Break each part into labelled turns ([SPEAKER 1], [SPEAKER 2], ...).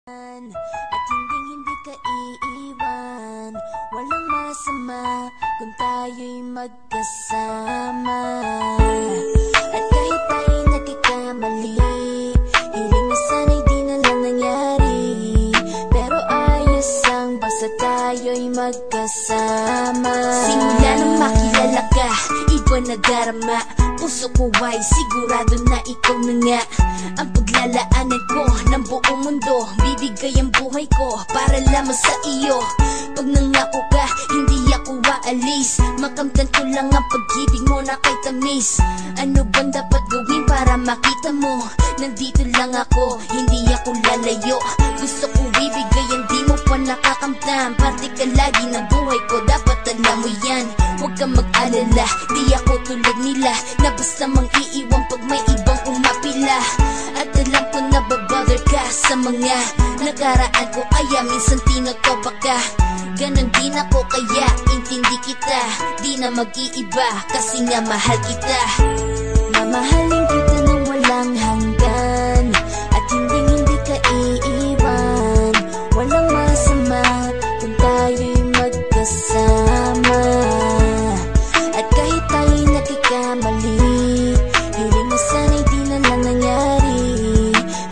[SPEAKER 1] At hindi ka iiwan. Walang masama kung tayo'y magkasama. At kahit tayo'y nagkakamali, hiling na sana'y di na lang nangyari. Pero ayos ang basta tayo'y magkasama. Simula nang makilala ka, iba na darama. Puso ko ay sigurado na ikaw na nga ang paglalaanan ko ng buong mundo. Bibigay ang buhay ko para lamang sa iyo. Pag nangako ka, hindi ako aalis. Makamtan ko lang ang pag-ibig mo na kay tamis. Ano bang dapat gawin para makita mo? Nandito lang ako, hindi ako lalayo. Gusto ko ibigay ang di mo pa nakakamtan. Parte ka lagi ng buhay ko, dapat alam mo yan. Huwag kang mag-alala, di ako tulad nila na basta mang iiwan pag may ibang umapila. At alam ko na babother ka sa mga nakaraan ko, kaya minsan tinotoba ka. Ganon din ako kaya intindi kita. Di na mag-iiba kasi nga mahal kita. Mamahalin kita nang walang hanggan. At hindi ka iiwan. Walang masama kung tayo'y magkasama. At kahit tayo'y nagkakamali, hiling na sana'y di na lang nangyari.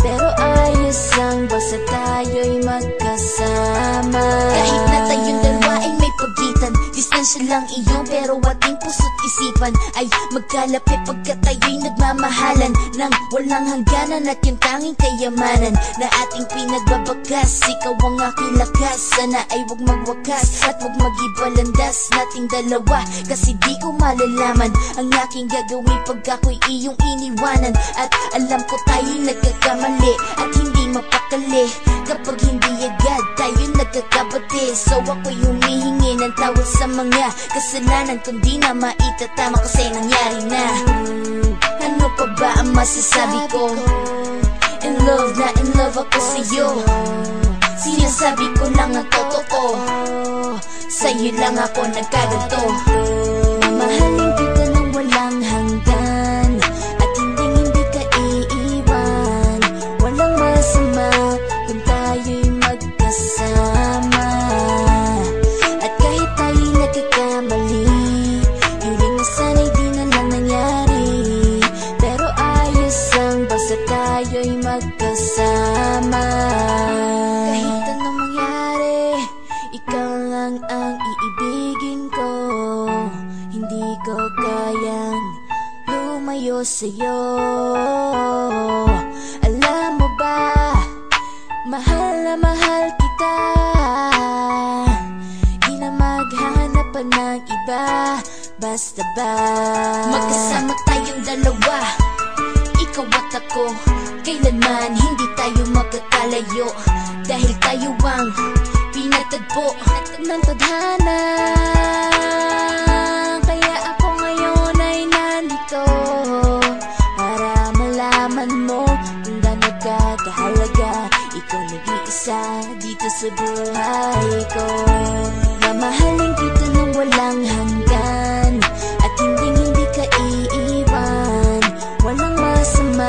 [SPEAKER 1] Pero ayos lang basta tayo'y magkasama. Kahit na tayong dalawa ay may pagitan, distansya lang iyon pero ating puso't isipan ay magkalapit pagkat tayo'y nagmamahalan ng walang hangganan. At yung tanging kayamanan na ating pinagbabakas, ikaw ang aking lakas. Sana ay huwag magwakas at huwag mag-ibalandas nating dalawa. Kasi di ko malalaman ang aking gagawin pag ako'y iyong iniwanan. At alam ko tayo'y nagkakamali at hindi mapakali kapag hindi agad tayo nagkakabati. So ako'y humihingi ng tawad sa mga kasalanan kung di na maitatama kasi nangyari na. Ano pa ba ang masasabi ko? In love na in love ako sa'yo. Sinasabi ko lang ang totoo, sa'yo lang ako nagkaganto. Mamahalin kita nang walang hanggan. At hindi ka iiwan. Walang masama kung tayo'y magkasama. At kahit tayo'y nagkakamali, hiling na sana'y di na lang nangyari. Pero ayos lang basta tayo'y magkasama. Kahit anong mangyari, ikaw lang ang iibigin ko. Hindi ko kayang lumayo sa'yo. Alam mo ba, mahal na mahal kita. Di na maghanap pa ng iba, basta ba magkasama tayong dalawa, ikaw at ako. Kailanman hindi tayo magkakalayo, dahil tayo ang pinatagpo ng tadhana. Kaya ako ngayon ay nandito para malaman mo kung gaano ka kahalaga. Ikaw nag-iisa dito sa buhay ko. Mamahalin kita nang walang hanggan. At hindi ka iiwan. Walang masama